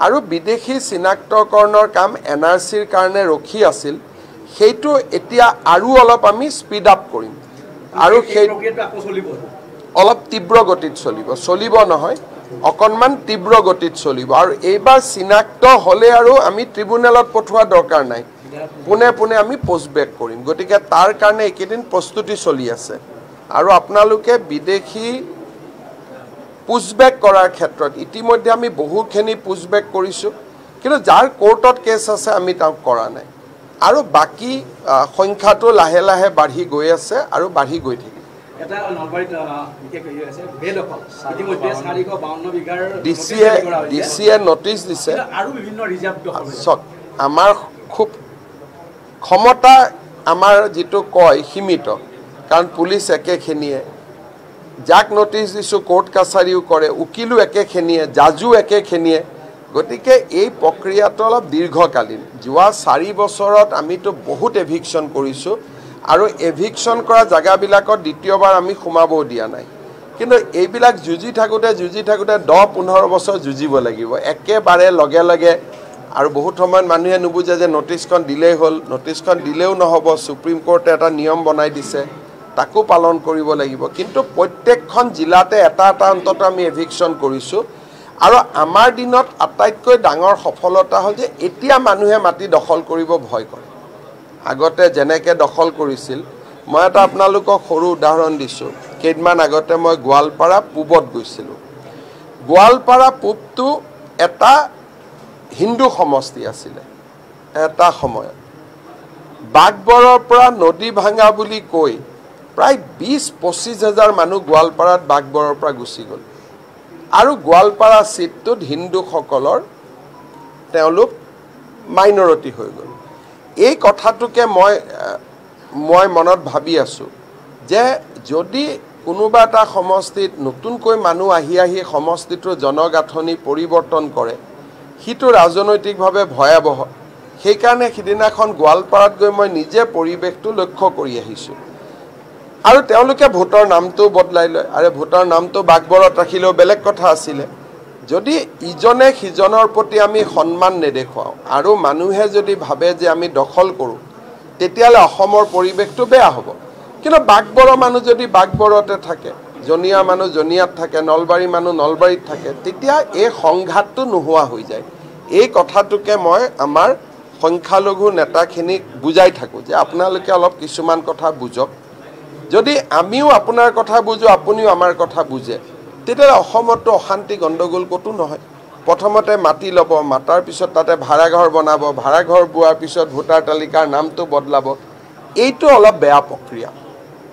আৰু বিদেশী চিনাক্তকৰণৰ কাম NRCৰ কাৰণে ৰখি আছিল সেইটো এতিয়া আৰু অলপ আমি স্পীড আপ কৰিম আৰু সেই অলপ তীব্ৰ গতিত চলিব নহয় অকণমান তীব্ৰ গতিত চলিব আৰু এইবাৰ চিনাক্ত হ'লে আৰু আমি ট্ৰিব্যুনেলত পঠোৱা দৰকাৰ নাই পুনে পুনে আমি পোষ্ট বেক কৰিম গতিকে তাৰ কাৰণে এইকেইদিন প্ৰস্তুতি চলি আছে আৰু আপোনালোকে বিদেশী পুষ্টবেক কৰাৰ ক্ষেত্ৰত ইতিমধ্যে আমি বহুখিনি পুষ্টবেক কৰিছোঁ কিন্তু যাৰ কোৰ্টত কেছ আছে আমি তাক কৰা নাই আৰু বাকী সংখ্যাটো লাহে লাহে বাঢ়ি গৈ আছে আৰু বাঢ়ি গৈ থাকিব এটা নলবাৰীত বিশেষ আছে বেদখল ইতিমধ্যে 452 বিঘাৰ ডিচিয়ে নোটিছ দিছে আৰু বিভিন্ন ৰিজাৰ্ভ দখল আমাৰ খুব ক্ষমতা আমাৰ যেটো কয় সীমিত কাৰণ পুলিশ একেখিনিয়ে যাক নোটিছ দিছো কোৰ্ট কাছাৰীও কৰে উকিলো একেখিনিয়ে জাজু একেখিনিয়ে গতিকে এই প্ৰক্ৰিয়াটো অলপ দীৰ্ঘকালীন যোৱা 4 বছৰত আমিতো বহুত এভিকশন কৰিছো আৰু এভিকশন কৰা জায়গাবিলাকত দ্বিতীয়বাৰ আমি সোমাবও দিয়া নাই কিন্তু এইবিলাক যুজি থাকোতে 10-15 বছৰ যুজিব লাগিব একেবাৰে লগে লগে আৰু বহুত সময় মানুহে নুবুজে যে নোটিছখন দিলেই হ'ল নোটিছখন দিলেও নহব সুপ্ৰিম কোৰ্টে এটা নিয়ম বনাই দিছে তাকো পালন কৰিব লাগিব কিন্তু প্ৰত্যেকখন জিলাতে এটা অন্তত আমি এভিকশন কৰিছো আৰু আমাৰ দিনত আটাইতকৈ ডাঙৰ সফলতা হ'ল যে এতিয়া মানুহে মাটি দখল কৰিব ভয় কৰে আগতে যেনেকে দখল কৰিছিল মই এটা আপোনালোকক সৰু উদাহৰণ দিছো কেইদিনমান আগতে মই গোৱালপাৰা পূবত গৈছিলো গোৱালপাৰা পূবটো এটা হিন্দু সমষ্টি আছিল এটা সময়ত বাগবৰৰ পৰা নদী ভাঙা বুলি কৈ প্ৰায় 20-25 হাজাৰ মানুহ গোৱালপাৰাত বাগবৰৰ পৰা গুচি গ'ল আৰু গোৱালপাৰা সিটটোত হিন্দুসকলৰ তেওঁলোক মাইনৰিটি হৈ গ'ল এই কথাটোকে মই মনত ভাবি আছো যে যদি কোনোবা এটা সমষ্টিত নতুনকৈ মানুহ আহি সমষ্টিটোৰ জনগাঁথনি পৰিৱৰ্তন কৰে হিটো ৰাজনৈতিকভাৱে ভয়াবহ সেই কাৰণে সিদিনাখন গোৱালপাৰাত গৈ মই নিজে পৰিৱেশটো লক্ষ্য কৰি আহিছো আৰু তেওঁলোকে ভোটৰ নামটো বদলাই লয় আৰু ভোটৰ নামটো বাগবৰত ৰাখিলেও বেলেগ কথা আছিল যদি ইজনে সিজনৰ প্ৰতি আমি সন্মান নেদেখুৱাও আৰু মানুহে যদি ভাবে যে আমি দখল কৰো তেতিয়ালে অসমৰ পৰিৱেশটো বেয়া হ'ব কিন্তু বাগবৰৰ মানুহ যদি বাগবৰতে থাকে জনিয়া মানুহ জনিয়াত থাকে নলবাৰী মানুহ নলবাৰীত থাকে তেতিয়া এই সংঘাতটো নোহোৱা হৈ যায় এই কথাটোকে মই আমাৰ সংখ্যালঘু নেতাখিনিক বুজাই থাকো যে আপোনালোকে অলপ কিছুমান কথা বুজক যদি আমিও আপোনাৰ কথা বুজো আপুনিও আমাৰ কথা বুজে তেতিয়া অসমতো অশান্তি গণ্ডগোল কতো নহয় প্ৰথমতে মাটি লব মাটাৰ পিছত তাতে ভাড়াঘৰ বনাব ভাড়াঘৰ বুৱাৰ পিছত ভোটাৰ তালিকাৰ নামটো বদলাব এইটো অলপ বেয়া প্ৰক্ৰিয়া